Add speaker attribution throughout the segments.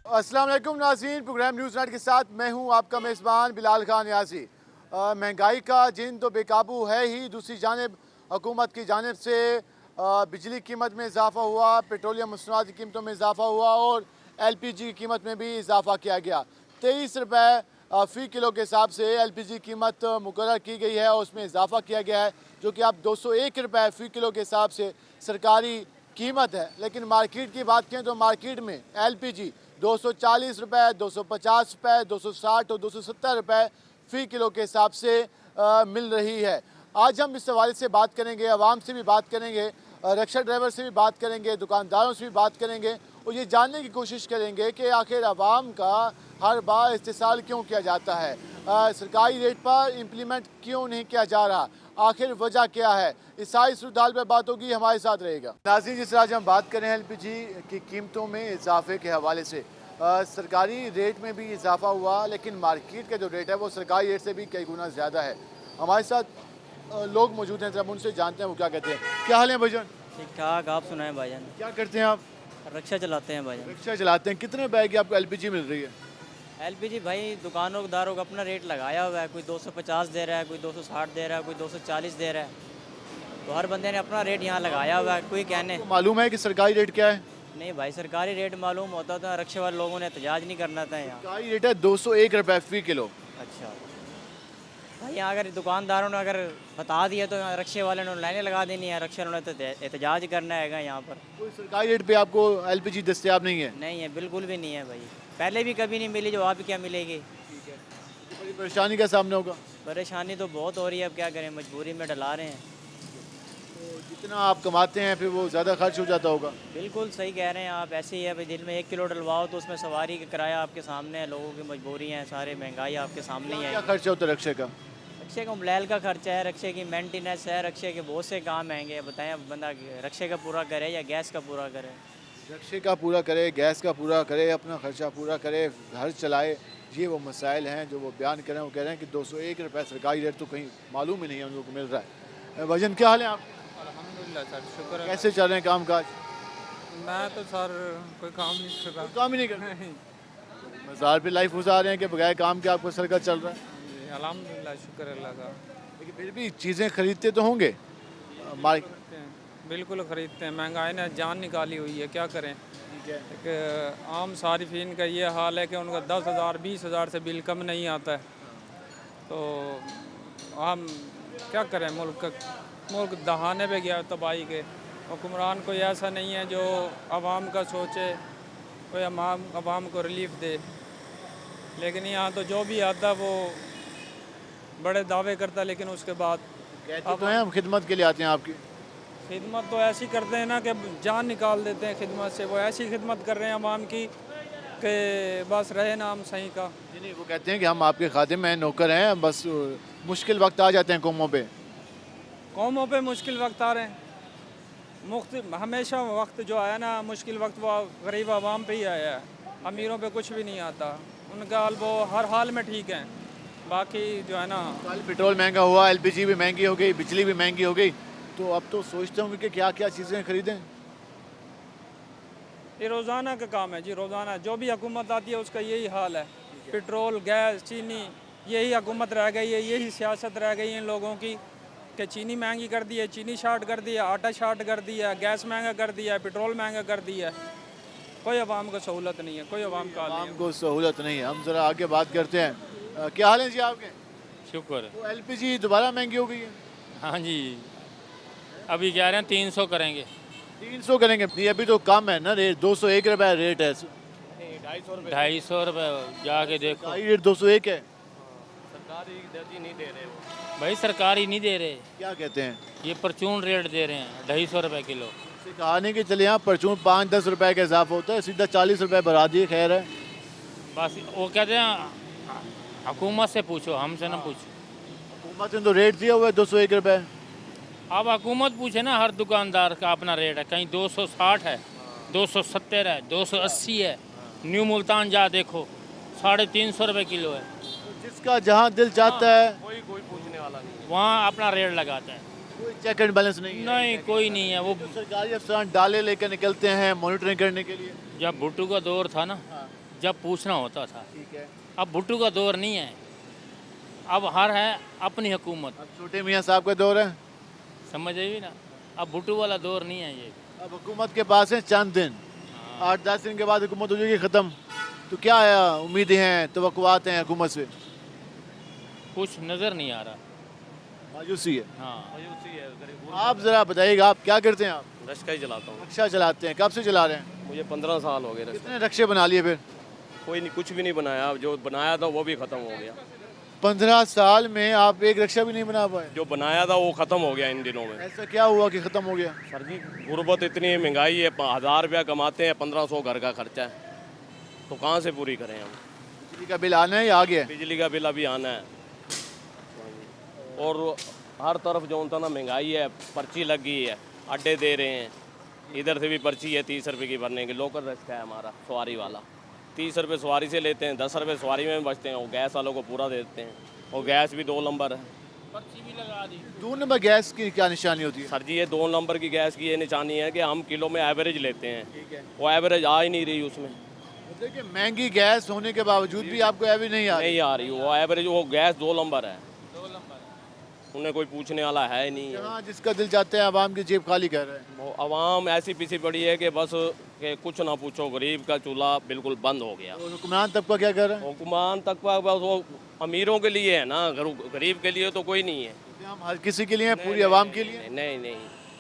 Speaker 1: अस्सलाम वालेकुम नाज़रीन, प्रोग्राम न्यूज़ नाइट के साथ मैं हूं आपका मेज़बान बिलाल खान यासी। महंगाई का जिन तो बेकाबू है ही, दूसरी जानिब हुकूमत की जानिब से बिजली कीमत में इजाफ़ा हुआ, पेट्रोलियम मसनूआत की कीमतों में इजाफ़ा हुआ और LPG की कीमत में भी इजाफ़ा किया गया। 23 रुपये फ़ी किलो के हिसाब से LPG कीमत मुकर्रर की गई है और उसमें इजाफ़ा किया गया है, जो कि अब 201 रुपये फ़ी किलो के हिसाब से सरकारी कीमत है। लेकिन मार्केट की बात करें तो मार्केट में LPG 240 रुपये, 250 रुपये, 260 और 270 रुपये फ़ी किलो के हिसाब से मिल रही है। आज हम इस हवाले से बात करेंगे, आवाम से भी बात करेंगे, रिक्शा ड्राइवर से भी बात करेंगे, दुकानदारों से भी बात करेंगे और ये जानने की कोशिश करेंगे कि आखिर आवाम का हर बार इस्तेसाल क्यों किया जाता है, सरकारी रेट पर इम्प्लीमेंट क्यों नहीं किया जा रहा, आखिर वजह क्या है। इस सारी सूरत पर बात होगी, हमारे साथ रहेगा। नाज़रीन, जिस तरह आज हम बात करें LPG की कीमतों में इजाफे के हवाले से, सरकारी रेट में भी इजाफा हुआ, लेकिन मार्केट का जो रेट है वो सरकारी रेट से भी कई गुना ज़्यादा है। हमारे साथ लोग मौजूद हैं, जब उनसे जानते हैं वो क्या कहते हैं। क्या हाल है भाईजान?
Speaker 2: ठीक ठाक, आप सुनाएं भाईजान।
Speaker 1: क्या करते हैं आप?
Speaker 2: रिक्शा चलाते हैं भाईजान।
Speaker 1: रिक्शा चलाते हैं। कितने रुपए की आपको LPG मिल रही है?
Speaker 2: LPG भाई दुकानदारों का अपना रेट लगाया हुआ है, कोई 250 दे रहा है, कोई 260 दे रहा है, कोई 240 दे रहा है। तो हर बंदे ने अपना रेट यहाँ लगाया हुआ है। कोई कहने
Speaker 1: तो मालूम है कि सरकारी रेट क्या है?
Speaker 2: नहीं भाई, सरकारी रेट मालूम होता तो रिक्शे वाले लोगों ने एहतजाज नहीं करना था यहाँ।
Speaker 1: सरकारी रेट है 201 रुपये फ़ी किलो।
Speaker 2: अच्छा भाई, यहाँ अगर दुकानदारों ने अगर बता दिया तो यहाँ रिक्शे वाले ने लाइनें लगा देनी है, रिक्शे वालों ने तो एहतजाज करना है यहाँ पर।
Speaker 1: कोई सरकारी रेट पे आपको LPG दस्तयाब नहीं है?
Speaker 2: नहीं है, बिल्कुल भी नहीं है भाई। पहले भी कभी नहीं मिली, जो आप क्या मिलेगी।
Speaker 1: बड़ी परेशानी का सामना होगा।
Speaker 2: परेशानी तो बहुत हो रही है, अब क्या करें, मजबूरी में डला रहे हैं।
Speaker 1: तो जितना आप कमाते हैं फिर वो ज़्यादा खर्च हो जाता होगा।
Speaker 2: बिल्कुल सही कह रहे हैं आप। ऐसे ही है भाई, दिन में 1 किलो डलवाओ तो उसमें सवारी का किराया आपके सामने है, लोगों की मजबूरी है, सारे महंगाई आपके सामने ही
Speaker 1: क्या
Speaker 2: है।
Speaker 1: खर्चा होता है रिक्शे का?
Speaker 2: रिक्शे का मोबाइल का खर्चा है, रिक्शे की मेंटेनेंस है, रिक्शे के बहुत से काम महंगे हैं। बताएं, अब बंदा रिक्शे का पूरा करे या गैस का पूरा करे।
Speaker 1: रिक्शे का पूरा करे, गैस का पूरा करे, अपना खर्चा पूरा करे, घर चलाए, ये वो मसाइल हैं जो वो बयान कर रहे हैं। वो कह रहे हैं कि 201 रुपये सरकारी रेट तो कहीं मालूम ही नहीं है उनको मिल रहा है। वजन क्या हाल है आप?
Speaker 3: अल्हम्दुलिल्लाह सर, शुक्र है।
Speaker 1: कैसे चल रहे हैं काम काज?
Speaker 3: मैं तो सर कोई काम नहीं कर रहा।
Speaker 1: काम ही नहीं कर रहे, मज़ार पे लाइफ गुजार रहे हैं कि बगैर काम के आपको सरकत चल रहा है।
Speaker 3: जी, अल्हम्दुलिल्लाह, शुक्र अल्लाह का।
Speaker 1: लेकिन फिर भी चीज़ें खरीदते तो होंगे मार्केट?
Speaker 3: खरीदते हैं, बिल्कुल ख़रीदते हैं। महंगाई ने जान निकाली हुई है, क्या करें। एक आम सारिफिन का ये हाल है कि उनका 10,000 20,000 से बिल कम नहीं आता है। तो हम क्या करें, मुल्क दहाने पे गया तबाही के। हुक्मरान कोई ऐसा नहीं है जो आवाम का सोचे, कोई आवाम को रिलीफ दे। लेकिन यहाँ तो जो भी आता वो बड़े दावे करता, लेकिन उसके बाद
Speaker 1: कहते तो हैं हम खिदमत के लिए आते हैं आपकी।
Speaker 3: खिदमत तो ऐसी करते हैं ना कि जान निकाल देते हैं खिदमत से। वो ऐसी खिदमत कर रहे हैं आवाम की कि बस रहे नाम सही का।
Speaker 1: नहीं, वो कहते हैं कि हम आपके खादिम हैं, नौकर हैं, बस मुश्किल वक्त आ जाते हैं कौमों पे
Speaker 3: मुश्किल वक्त आ रहे हैं। हमेशा वक्त जो आया ना, मुश्किल वक्त वो गरीब आवाम पे ही आया है। अमीरों पे कुछ भी नहीं आता। उनका हाल वो हर हाल में ठीक है। बाकी जो है ना,
Speaker 1: कल पेट्रोल महंगा हुआ, LPG भी महंगी हो गई, बिजली भी महंगी हो गई, तो अब तो सोचते होंगे कि क्या क्या चीज़ें खरीदें।
Speaker 3: ये रोज़ाना का काम है जी। रोज़ाना जो भी हुकूमत आती है उसका यही हाल है। पेट्रोल, गैस, चीनी, यही हुकूमत रह गई है, यही सियासत रह गई है इन लोगों की कि चीनी महंगी कर दी है, चीनी शार्ट कर दिया, आटा शार्ट कर दिया, गैस महंगा कर दिया, पेट्रोल महंगा कर दिया। कोई आवाम को सहूलत नहीं है, कोई आवाम का हाल नहीं
Speaker 1: आम
Speaker 3: है।
Speaker 1: को सहूलत नहीं है। हम ज़रा आगे बात करते हैं। क्या हाल है जी आपके?
Speaker 4: शुक्र।
Speaker 1: तो LPG दोबारा महंगी हो गई है?
Speaker 4: हाँ जी, अभी कह रहे हैं 300 करेंगे।
Speaker 1: 300 करेंगे? नहीं, अभी तो कम है ना रेट, 201 रुपये रेट है।
Speaker 4: 250 रुपये जाके देखो।
Speaker 1: सरकारी रेट 201 है।
Speaker 4: भाई सरकारी नहीं दे रहे,
Speaker 1: क्या कहते हैं?
Speaker 4: ये परचून रेट दे रहे हैं 250 रुपये किलो।
Speaker 1: इससे कहा नहीं कि चले यहाँ परचून 5-10 रुपए का इजाफा होता है, सीधा 40 रुपए बढ़ा दिए। खैर है,
Speaker 4: बस वो कहते हैं हुकूमत से पूछो, हमसे ना पूछो।
Speaker 1: हुकूमत ने तो रेट दिया हुआ है 201 रुपये।
Speaker 4: अब हुकूमत पूछे ना, हर दुकानदार का अपना रेट है। कहीं 260 है, 270 है, 280 है। न्यू मुल्तान जा देखो, 350 रुपये किलो है।
Speaker 1: जिसका जहाँ दिल चाहता है
Speaker 4: कोई पूछने वाला नहीं, वहाँ अपना रेट लगाता है।
Speaker 1: कोई चेक एंड बैलेंस नहीं है।
Speaker 4: नहीं, कोई नहीं है। वो
Speaker 1: सरकारी अफसरान डाले लेकर निकलते हैं मॉनिटरिंग करने के लिए।
Speaker 4: जब भुट्टो का दौर था ना, जब पूछना होता था।
Speaker 1: ठीक है।
Speaker 4: अब भुट्टू का दौर नहीं है, अब हर है अपनी हुकूमत,
Speaker 1: अब छोटे मियाँ साहब का दौर है।
Speaker 4: समझ आई ना। अब भुट्टू वाला दौर नहीं है ये।
Speaker 1: अब हुकूमत के पास है चंद दिन, 8-10 दिन के बाद हुकूमत हो जाएगी ख़त्म। तो क्या उम्मीदें हैं, तवक्कुआत हैं हुकूमत से?
Speaker 4: कुछ नज़र नहीं आ रहा।
Speaker 1: मायूसी है।
Speaker 4: हाँ,
Speaker 1: आप ज़रा बताइएगा, आप क्या करते हैं? आप
Speaker 5: रश्का ही चलाता हूँ।
Speaker 1: रिक्शा चलाते हैं, कब से चला रहे हैं?
Speaker 5: मुझे 15 साल हो गए रश्का।
Speaker 1: कितने रिक्शे बना लिए फिर?
Speaker 5: कोई नहीं, कुछ भी नहीं बनाया, जो बनाया था वो भी ख़त्म हो गया।
Speaker 1: 15 साल में आप एक रिक्शा भी नहीं बना पाए?
Speaker 5: जो बनाया था वो ख़त्म हो गया इन दिनों में।
Speaker 1: ऐसा क्या हुआ कि ख़त्म हो गया?
Speaker 5: सर जी, गुर्बत इतनी महंगाई है, 1000 रुपया कमाते हैं, 1500 घर का खर्चा है, तो कहाँ से पूरी करें हम?
Speaker 1: बिजली का बिल आना है या आ गया है?
Speaker 5: बिजली का बिल अभी आना है, और हर तरफ जो होता ना महंगाई है, पर्ची लग गई है, अड्डे दे रहे हैं, इधर से भी पर्ची है 30 रुपये की भरने की। लोकल रिक्शा है हमारा सवारी वाला, 30 रुपये सवारी से लेते हैं, 10 रुपये सवारी में बचते हैं, वो गैस वालों को पूरा दे देते हैं, और गैस भी 2 नंबर है।
Speaker 4: पर्ची भी लगा दी।
Speaker 1: 2 नंबर गैस की क्या निशानी होती है?
Speaker 5: सर जी, ये 2 नंबर की गैस की ये निशानी है कि हम किलो में एवरेज लेते हैं, वो एवरेज आ ही नहीं रही उसमें।
Speaker 1: देखिए, महंगी गैस होने के बावजूद भी आपको एवरेज नहीं आ रही।
Speaker 5: नहीं आ रही वो एवरेज, वो गैस 2 नंबर है, उन्हें कोई पूछने वाला है नहीं है।
Speaker 1: जहाँ जिसका दिल चाहता है आवाम की जेब खाली कर रहे हैं।
Speaker 5: वो आवाम ऐसी पीसी पड़ी है कि बस कि कुछ ना पूछो, गरीब का चूल्हा बिल्कुल बंद हो गया।
Speaker 1: तो हुक्मरान तबका क्या कर रहा है?
Speaker 5: हुक्मरान तक का बस वो अमीरों के लिए है ना, गरीब के लिए तो कोई नहीं है।
Speaker 1: हम हर किसी के लिए हैं, पूरी आवाम के लिए।
Speaker 5: नहीं नहीं,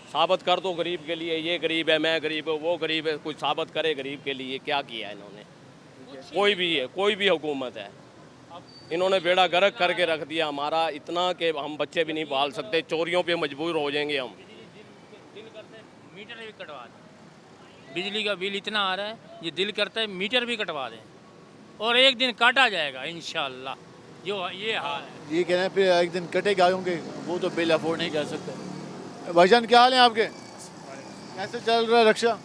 Speaker 5: साबित कर दो गरीब के लिए, ये गरीब है, मैं गरीब हूँ, वो गरीब है, कुछ साबित करे गरीब के लिए। क्या किया है इन्होंने? कोई भी है, कोई भी हुकूमत है, इन्होंने बेड़ा गर्क करके रख दिया हमारा इतना कि हम बच्चे भी नहीं पाल सकते, चोरियों पे मजबूर हो जाएंगे हम।
Speaker 4: दिल करता है मीटर भी कटवा दें, बिजली का बिल इतना आ रहा है, ये दिल करता है मीटर भी कटवा दें, और एक दिन काटा जाएगा इंशाल्लाह। जो ये हाल है,
Speaker 1: ये कह रहे हैं फिर एक दिन कटेगा, क्योंकि वो तो बिल अफोर्ड नहीं कर सकते। भाईजान क्या हाल है आपके? कैसे चल रहा है रिक्शा?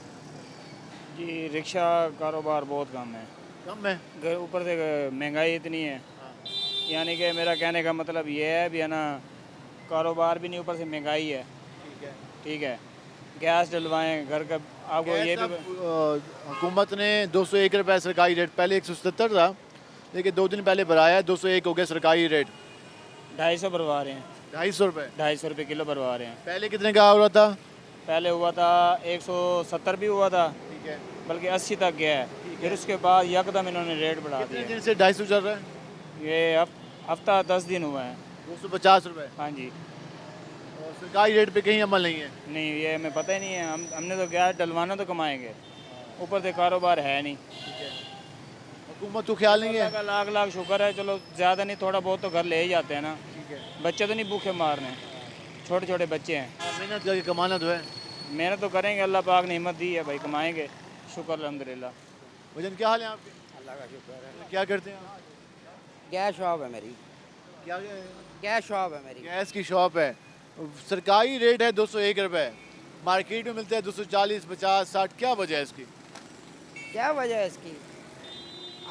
Speaker 6: जी रिक्शा कारोबार बहुत कम है,
Speaker 1: कम है।
Speaker 6: ऊपर से महंगाई इतनी है, यानी कि मेरा कहने का मतलब ये है भी है ना, कारोबार भी नहीं, ऊपर से महंगाई है। ठीक है, गैस डलवाएं घर का, आपको ये भी
Speaker 1: हुकूमत ने 201 रुपये सरकारी रेट, पहले 177 था, लेकिन 2 दिन पहले बढ़ाया है, 201 हो गया सरकारी रेट।
Speaker 6: 250 भरवा रहे हैं,
Speaker 1: 250 रुपये।
Speaker 6: 250 रुपये किलो भरवा रहे हैं।
Speaker 1: पहले कितने का हो रहा था?
Speaker 6: पहले हुआ था 170 भी हुआ था,
Speaker 1: ठीक है।
Speaker 6: बल्कि 80 तक गया है, फिर उसके बाद यकदम इन्होंने रेट बढ़ा
Speaker 1: कितने
Speaker 6: दिया।
Speaker 1: दिन से 250 चल रहा है?
Speaker 6: ये हफ्ता 10 दिन हुआ है।
Speaker 1: 250 रुपये।
Speaker 6: हाँ जी,
Speaker 1: और सरकारी रेट पे कहीं अमल नहीं है।
Speaker 6: नहीं ये हमें पता ही नहीं है, हमने तो गैस डलवाना तो कमाएंगे, ऊपर से कारोबार है नहीं।
Speaker 1: हुकूमत को ख्याल नहीं है।
Speaker 6: अल्लाह का लाख लाख शुक्र है, चलो ज़्यादा नहीं, थोड़ा बहुत तो घर ले ही जाते हैं ना।
Speaker 1: ठीक है।
Speaker 6: बच्चे तो नहीं भूखे मारने, छोटे छोटे बच्चे हैं।
Speaker 1: मेहनत करके कमाना तो है।
Speaker 6: मेहनत तो करेंगे, अल्लाह पाक ने हिम्मत दी है भाई, कमाएंगे, शुक्र अल्हम्दुलिल्लाह।
Speaker 1: वजन क्या हाल है आपके?
Speaker 7: अल्लाह का शुक्र है।
Speaker 1: क्या करते हैं आप?
Speaker 7: गैस शॉप है मेरी,
Speaker 1: क्या
Speaker 7: गैस शॉप है मेरी।
Speaker 1: गैस की शॉप है। सरकारी रेट है 201 रुपये, मार्केट में मिलता है 240, 50, 60। क्या वजह है इसकी?
Speaker 7: क्या वजह है इसकी?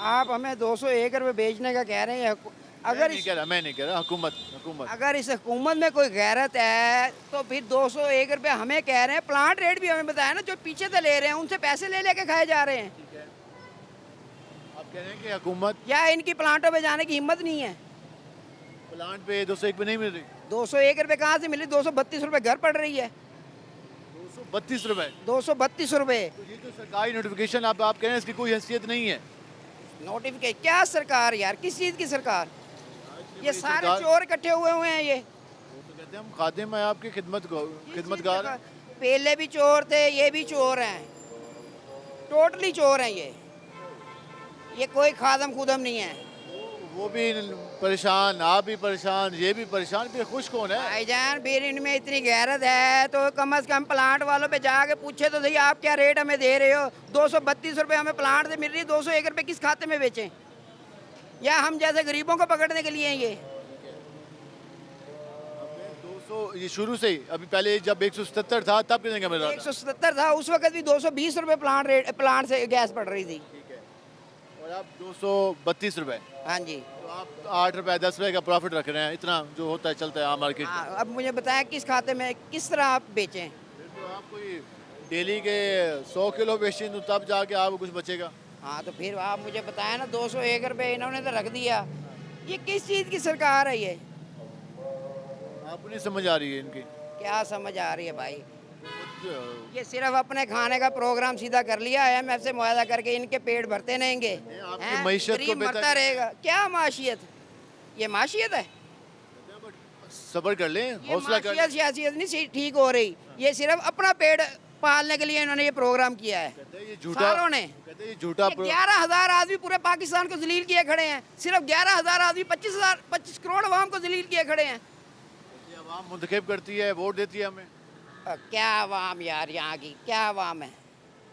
Speaker 7: आप हमें 201 रुपये बेचने का कह रहे हैं। अगर
Speaker 1: मैं नहीं कह रहा, हुकूमत
Speaker 7: अगर इस हुकूमत में कोई गैरत है तो फिर 201 रुपये हमें कह रहे हैं। प्लांट रेट भी हमें बताया ना, जो पीछे से ले रहे हैं उनसे पैसे ले लेके खाए जा रहे हैं।
Speaker 1: आप कह रहे हैं कि हुकूमत
Speaker 7: या इनकी प्लांटों पे जाने की हिम्मत नहीं है।
Speaker 1: प्लांट पे 201 पे नहीं मिल रही।
Speaker 7: 201 रुपये कहाँ से मिली? 232 रुपये घर पड़ रही है।
Speaker 1: 232 रुपये।
Speaker 7: 232 रुपये
Speaker 1: तो ये तो सरकारी नोटिफिकेशन, आप कह रहे हैं इसकी कोई हैसियत नहीं है।
Speaker 7: नोटिफिकेशन? क्या सरकार यार, किस चीज़ की सरकार? ये सारे
Speaker 1: सरकार-
Speaker 7: चोर इकट्ठे हुए हैं। ये
Speaker 1: वो तो कहते हैं हम खादिम हैं आपके, खिदमतगार हैं।
Speaker 7: पहले भी चोर थे, ये भी चोर हैं, टोटली चोर हैं ये कोई खादम खुदम नहीं है।
Speaker 1: वो भी परेशान, आप भी परेशान, ये भी परेशान, फिर खुश कौन है?
Speaker 7: भाईजान फिर इनमें इतनी गैरत है तो कम से कम प्लांट वालों पे जाके पूछे तो सही, आप क्या रेट हमें दे रहे हो? 232 रुपये हमें प्लांट से मिल रही है, 201 रुपये किस खाते में बेचें? या हम जैसे गरीबों को पकड़ने के लिए हैं ये?
Speaker 1: 200 ये शुरू से ही, अभी पहले जब 177 था तब कितने का मिल रहा था?
Speaker 7: 177 था उस वक्त भी, 220 रुपये प्लांट से गैस पड़ रही थी।
Speaker 1: और अब 232 रुपये।
Speaker 7: हाँ जी।
Speaker 1: तो आप 8 रुपये 10 रुपये का प्रॉफिट रख रहे हैं, इतना जो होता है चलता है आम मार्केट में।
Speaker 7: हाँ, अब मुझे बताएं किस खाते में, किस तरह आप बेचें?
Speaker 1: फिर तो आप कोई डेली के 100 किलो बेचें तो तब जाके आपको कुछ बचेगा।
Speaker 7: हाँ तो फिर आप मुझे बताएं ना, 201 रुपये इन्होंने तो रख दिया। ये किस चीज़ की सरकार है ये?
Speaker 1: आपको नहीं समझ आ रही है इनकी?
Speaker 7: क्या समझ आ रही है भाई? ये सिर्फ अपने खाने का प्रोग्राम सीधा कर लिया है, IMF से मुआहदा करके इनके पेट भरते रहेंगे,
Speaker 1: आपकी
Speaker 7: हैं?
Speaker 1: मईशत को
Speaker 7: गरीब
Speaker 1: बेहतर
Speaker 7: मरता रहेगा। क्या माशियत? ये माशियत है?
Speaker 1: सब्र कर लें,
Speaker 7: ये
Speaker 1: हौसला कर लें।
Speaker 7: माशियत सियासियत नहीं ठीक हो रही। ये सिर्फ अपना पेट पालने के लिए इन्होंने ये प्रोग्राम किया है
Speaker 1: कहते हैं ये झूठा,
Speaker 7: सारों ने।
Speaker 1: कहते हैं ये झूठा
Speaker 7: 11,000 आदमी पूरे पाकिस्तान को जलील किए खड़े हैं। सिर्फ 11,000 आदमी 25 करोड़ अवाम को जलील किए खड़े हैं।
Speaker 1: आवाम मुंतखब करती है, वोट देती है हमें।
Speaker 7: क्या अवाम यार, यहाँ की क्या अवाम है?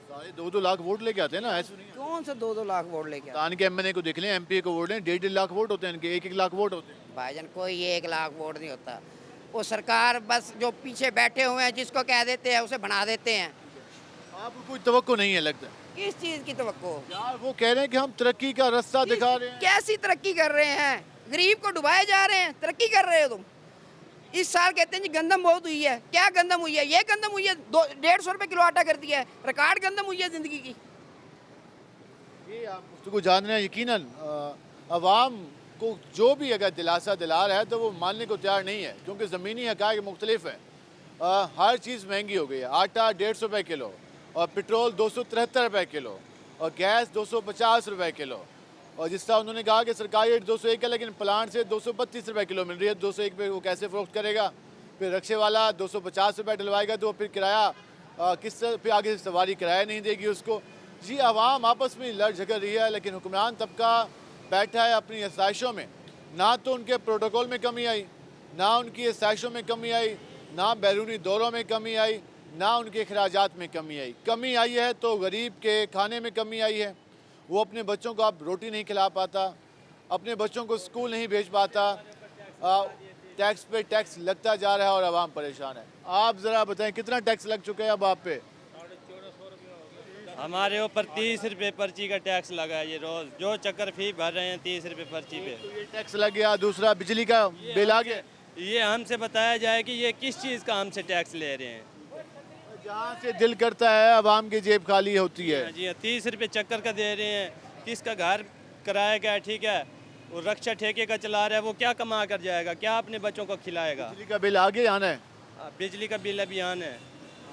Speaker 1: सारे 2-2 लाख वोट लेके आते हैं ना, ऐसे नहीं है।
Speaker 7: कौन सा 2-2 लाख वोट लेके आए?
Speaker 1: तान के MNA को देख लें, MP को वोट लें, 1.5 लाख वोट होते हैं इनके, 1-1 लाख वोट होते हैं।
Speaker 7: भाईजान कोई 1 लाख वोट नहीं होता। वो सरकार बस जो पीछे बैठे हुए हैं जिसको कह देते हैं उसे बना देते हैं।
Speaker 1: आपको कोई तवक्को नहीं है लगता?
Speaker 7: किस चीज़ की तवक्को?
Speaker 1: यार वो कह रहे हैं कि हम तरक्की का रास्ता दिखा रहे हैं।
Speaker 7: कैसी तरक्की कर रहे हैं? गरीब को डुबाए जा रहे हैं, तरक्की कर रहे हो तुम। इस साल कहते हैं जी गंदम बहुत हुई है। क्या गंदम हुई है? ये गंदम हुई है, 150 रुपए किलो आटा कर दिया है। रिकॉर्ड गंदम हुई है जिंदगी की।
Speaker 1: ये आप उसको जान रहे हैं। यकीनन अवाम को जो भी अगर दिलासा दिला रहा है तो वो मानने को तैयार नहीं है, क्योंकि ज़मीनी हक़ाइक़ मुख्तलिफ है। हर चीज़ महंगी हो गई है। आटा 150 रुपये किलो, और पेट्रोल 273 रुपये किलो, और गैस 250 रुपये किलो। और जिस तरह उन्होंने कहा कि सरकारी रेट 201 है, लेकिन प्लांट से 232 रुपये किलो मिल रही है। 201 पे वो कैसे फ़रोख्त करेगा? फिर रक्शे वाला 250 रुपये डलवाएगा तो फिर किराया किस तरह, फिर आगे सवारी किराया नहीं देगी उसको। जी आवाम आपस में लड़ झगड़ रही है, लेकिन हुक्मरान तबका बैठा है अपनी आसाइशों में। ना तो उनके प्रोटोकॉल में कमी आई, ना उनकी आसाइशों में कमी आई, ना बैरूनी दौरों में कमी आई, ना उनके अखराजात में कमी आई। कमी आई है तो गरीब के खाने में कमी आई है। वो अपने बच्चों को अब रोटी नहीं खिला पाता, अपने बच्चों को स्कूल नहीं भेज पाता, टैक्स पे टैक्स लगता जा रहा है और आवाम परेशान है। आप ज़रा बताएं कितना टैक्स लग चुका है अब आप पे?
Speaker 8: हमारे ऊपर 30 रुपये पर्ची का टैक्स लगा है। ये रोज़ जो चक्कर फी भर रहे हैं 30 रुपये पर्ची पे।
Speaker 1: तो ये टैक्स लग गया, दूसरा बिजली का बिल आ गया।
Speaker 8: ये हमसे बताया जाए कि ये किस चीज़ का हमसे टैक्स ले रहे हैं।
Speaker 1: जहाँ से दिल करता है आवाम की जेब खाली होती है।
Speaker 8: जी हाँ, 30 रुपये चक्कर का दे रहे हैं। किसका घर किराया का है, ठीक है, वो रक्षा ठेके का चला रहा है, वो क्या कमा कर जाएगा? क्या अपने बच्चों को खिलाएगा?
Speaker 1: बिजली का बिल आगे आना है,
Speaker 8: बिजली का बिल अभी आना है।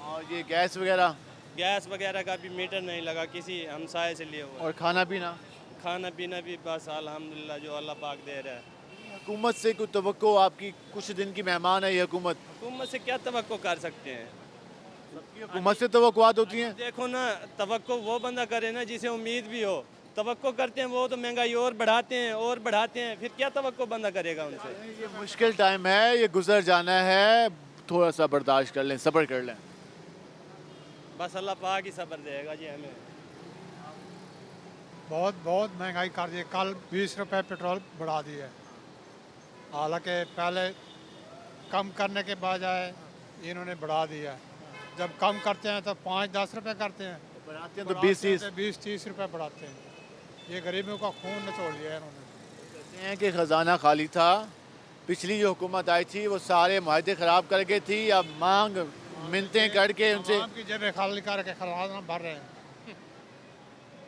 Speaker 1: और ये गैस
Speaker 8: वगैरह का भी मीटर नहीं लगा, किसी हमसाये से लिए हुआ।
Speaker 1: और खाना पीना
Speaker 8: भी बस अल्हम्दुलिल्लाह जो अल्लाह पाक दे रहा है।
Speaker 1: हुकूमत से कोई तवक्को? आपकी कुछ दिन की मेहमान है ये हुकूमत,
Speaker 8: हुकूमत से क्या तवक्को कर सकते हैं?
Speaker 1: हुकूमत से तवक्कुआत होती हैं।
Speaker 8: देखो ना, तवक्को वो बंदा करे ना जिसे उम्मीद भी हो। तवक्को करते हैं वो तो महंगाई और बढ़ाते हैं, फिर क्या तवक्को बंदा करेगा उनसे?
Speaker 1: ये मुश्किल टाइम है, ये गुजर जाना है, थोड़ा सा बर्दाश्त कर लें, सब्र कर लें।
Speaker 8: बस अल्लाह पाक ही सब्र देगा जी हमें।
Speaker 9: बहुत महंगाई कर दी है। कल 20 रुपए पेट्रोल बढ़ा दी है। हालांकि पहले कम करने के बजाय इन्होंने बढ़ा दिया है। जब कम करते हैं तो 5-10 रुपए करते हैं,
Speaker 1: बढ़ाते हैं तो 20-30
Speaker 9: रुपए बढ़ाते हैं। ये गरीबों का खून निचोड़ लिया है इन्होंने।
Speaker 1: कहते हैं कि ख़जाना खाली था। पिछली जो हुकूमत आई थी वो सारे माहदे ख़राब करके थी, अब मांग मिन्नतें करके उनसे
Speaker 9: आवाम की जेबें खाली करके खजाना भर रहे हैं।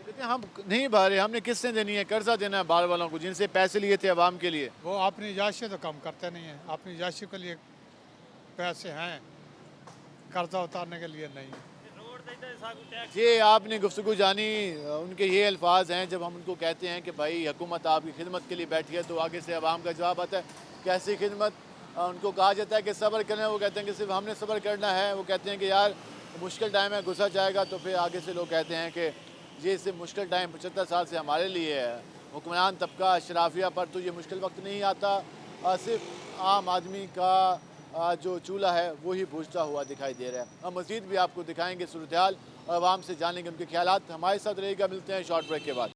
Speaker 1: कहते हैं हम नहीं भरे, हमने किससे देनी है? कर्जा देना है बाहर वालों को जिनसे पैसे लिए थे आवाम के लिए।
Speaker 9: वो अपनी जायशी तो कम करते नहीं हैं। अपनी जायशी के लिए पैसे हैं, कर्जा उतारने के लिए नहीं।
Speaker 1: ये आपने गुफ्तगू जानी, उनके ये अल्फाज हैं जब हम उनको कहते हैं कि भाई हुकूमत आपकी खिदमत के लिए बैठी है, तो आगे से आवाम का जवाब आता है कैसी खिदमत? उनको कहा जाता है कि सब्र करें, वो कहते हैं कि सिर्फ हमने सब्र करना है। वो कहते हैं कि यार मुश्किल टाइम है, गुजर जाएगा। तो फिर आगे से लोग कहते हैं कि ये सिर्फ मुश्किल टाइम 75 साल से हमारे लिए है। हुक्मरान तबका अशराफिया पर तो ये मुश्किल वक्त नहीं आता, सिर्फ आम आदमी का जो चूल्हा है वही बुझता हुआ दिखाई दे रहा है। हम मज़ीद भी आपको दिखाएंगे सूरत हाल और आवाम से जानेंगे उनके ख्यालात। हमारे साथ रहेगा, मिलते हैं शॉर्ट ब्रेक के बाद।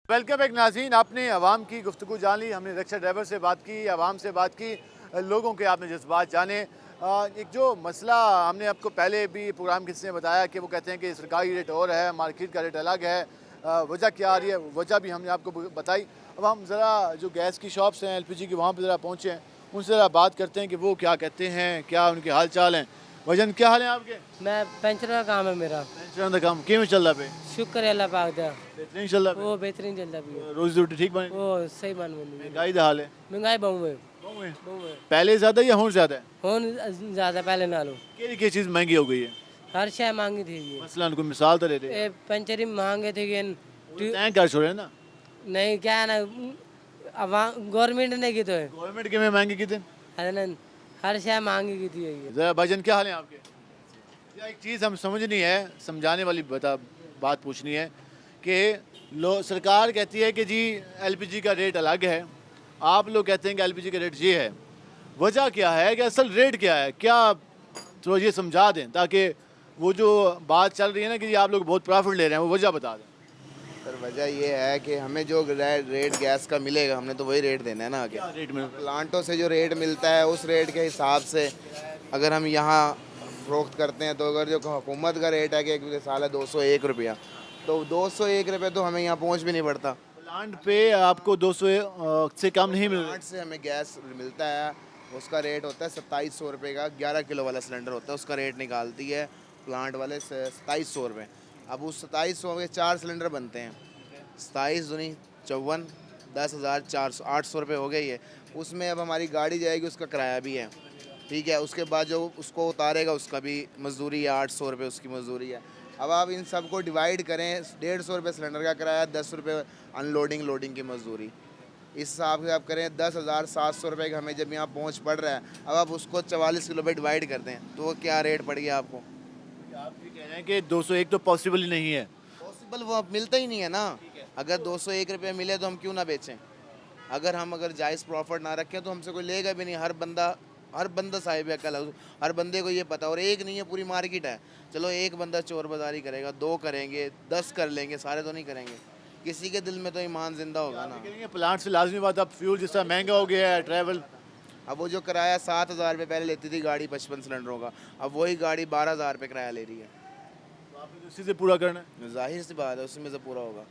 Speaker 1: वेलकम बैक नाज़रीन, आपने आवाम की गुफ्तगू जान ली। हमने रिक्शा ड्राइवर से बात की, आवाम से बात की, लोगों के आपने जज्बात जाने। एक जो मसला हमने आपको पहले भी प्रोग्राम किसने बताया कि वो कहते हैं कि सरकारी रेट और है, मार्केट का रेट अलग है। वजह क्या आ रही है, वजह भी हमने आपको बताई। अब हम ज़रा जो गैस की शॉप्स हैं LPG की, वहाँ पर ज़रा पहुँचे हैं उनसे ज़रा बात करते हैं कि वो क्या कहते हैं, क्या उनके हाल चाल हैं। वजन क्या हाल है आपके?
Speaker 10: मैं पेंचर का काम है मेरा।
Speaker 1: पेंशन का काम किवें चल रहा पे?
Speaker 10: शुक्र है अल्लाह पाक दा।
Speaker 1: बेहतरीन चल रहा पे?
Speaker 10: वो बेहतरीन चलता भी है।
Speaker 1: रोजी रोटी ठीक बने?
Speaker 10: वो सही बन बनी।
Speaker 1: महंगाई का हाल है?
Speaker 10: महंगाई बहु है।
Speaker 1: बहुत है।
Speaker 10: बहु है।
Speaker 1: पहले ज़्यादा या हुण ज़्यादा है?
Speaker 10: होन ज़्यादा पहले नालों।
Speaker 1: केड़ी चीज़ महंगी हो गई है?
Speaker 10: हर शय महंगी थी ये।
Speaker 1: मसलन कोई मिसाल तो दे दे।
Speaker 10: ए पेंचर ही महंगे थे कि
Speaker 1: तय कर छोड़े ना।
Speaker 10: नहीं क्या है ना गवर्नमेंट ने की तो है।
Speaker 1: गवर्नमेंट के में महंगी कितने?
Speaker 10: है ना हर शय महंगी की थी ये।
Speaker 1: ज़रा भाईजान क्या हाल है आपके? या एक चीज़ हम समझनी है, समझाने वाली बात पूछनी है कि सरकार कहती है कि जी एलपीजी का रेट अलग है, आप लोग कहते हैं कि एलपीजी का रेट ये है। वजह क्या है कि असल रेट क्या है, क्या तो ये समझा दें ताकि वो जो बात चल रही है ना कि जी आप लोग बहुत प्रॉफिट ले रहे हैं, वो वजह बता दें।
Speaker 11: सर वजह ये है कि हमें जो रेट गैस का मिलेगा हमने तो वही रेट देना है ना आगे।
Speaker 1: क्या रेट में?
Speaker 11: प्लांटों से जो रेट मिलता है उस रेट के हिसाब से अगर हम यहाँ फरोख्त करते हैं तो अगर जो हुकूमत का रेट है कि एक साल है 201 रुपया, तो 201 रुपये तो हमें यहाँ पहुँच भी नहीं पड़ता।
Speaker 1: प्लांट पे आपको 200 से कम नहीं मिल रहा।
Speaker 11: प्लांट से हमें गैस मिलता है, उसका रेट होता है 2700 रुपये का। 11 किलो वाला सिलेंडर होता है, उसका रेट निकालती है प्लांट वाले 2700 रुपये। अब उस 2700 के 4 सिलेंडर बनते हैं, 27 दूनी 54, 10,400 800 रुपये हो गई है। उसमें अब हमारी गाड़ी जाएगी, उसका किराया भी है, ठीक है। उसके बाद जो उसको उतारेगा उसका भी मजदूरी है, 800 रुपये उसकी मजदूरी है। अब आप इन सब को डिवाइड करें, 150 रुपये सिलेंडर का किराया, 10 रुपये अनलोडिंग लोडिंग की मजदूरी, इस हिसाब से आप करें 10,700 रुपये का हमें जब यहाँ पहुँच पड़ रहा है। अब आप उसको 44 किलो पे डिवाइड कर दें तो वो क्या रेट पड़ गया आपको?
Speaker 1: आप ये कह रहे हैं कि 201 तो पॉसिबल ही नहीं है।
Speaker 11: पॉसिबल वो मिलता ही नहीं है ना। अगर 201 रुपये मिले तो हम क्यों ना बेचें? अगर जायज़ प्रॉफिट ना रखें तो हमसे कोई लेगा भी नहीं। हर बंदा साहिब अकल है, हर बंदे को ये पता। और एक नहीं है, पूरी मार्केट है। चलो एक बंदा चोर बाजारी करेगा, 2 करेंगे, 10 कर लेंगे, सारे तो नहीं करेंगे। किसी के दिल में तो ईमान जिंदा होगा ना।
Speaker 1: प्लांट से लाजमी बात, अब फ्यूल जिस तरह महंगा हो गया है, ट्रैवल।
Speaker 11: अब वो जो किराया 7,000 रुपये पहले लेती थी गाड़ी 55 सिलेंडरों का, अब वही गाड़ी 12,000 रुपये किराया ले रही है।
Speaker 1: तो आपने उसी से पूरा करना है।
Speaker 11: जाहिर सी बात है उसी में से पूरा होगा।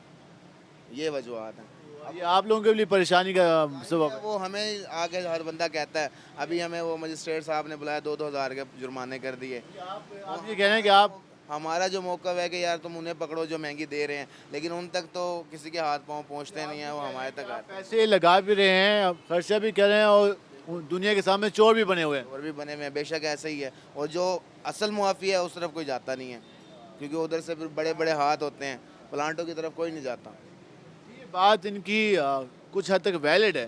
Speaker 11: ये वजूहत हैं।
Speaker 1: ये आप लोगों के लिए परेशानी का सबब है।
Speaker 11: वो हमें आगे हर बंदा कहता है। अभी हमें वो मजिस्ट्रेट साहब ने बुलाया, 2-2 हज़ार के जुर्माने कर दिए।
Speaker 1: आप ये कह रहे हैं कि आप
Speaker 11: हमारा जो मौक़िफ़ है कि यार तुम उन्हें पकड़ो जो महंगी दे रहे हैं, लेकिन उन तक तो किसी के हाथ पाँव पहुँचते नहीं हैं, वो हमारे तक आते हैं।
Speaker 1: पैसे लगा भी रहे हैं, खर्चा भी कर रहे हैं और दुनिया के सामने चोर भी बने हुए हैं।
Speaker 11: और भी बने हुए हैं, बेशक ऐसा ही है। और जो असल मुआफ़ी है उस तरफ कोई जाता नहीं है, क्योंकि उधर से फिर बड़े बड़े हाथ होते हैं, प्लांटों की तरफ कोई नहीं जाता।
Speaker 1: ये बात इनकी कुछ हद तक वैलिड है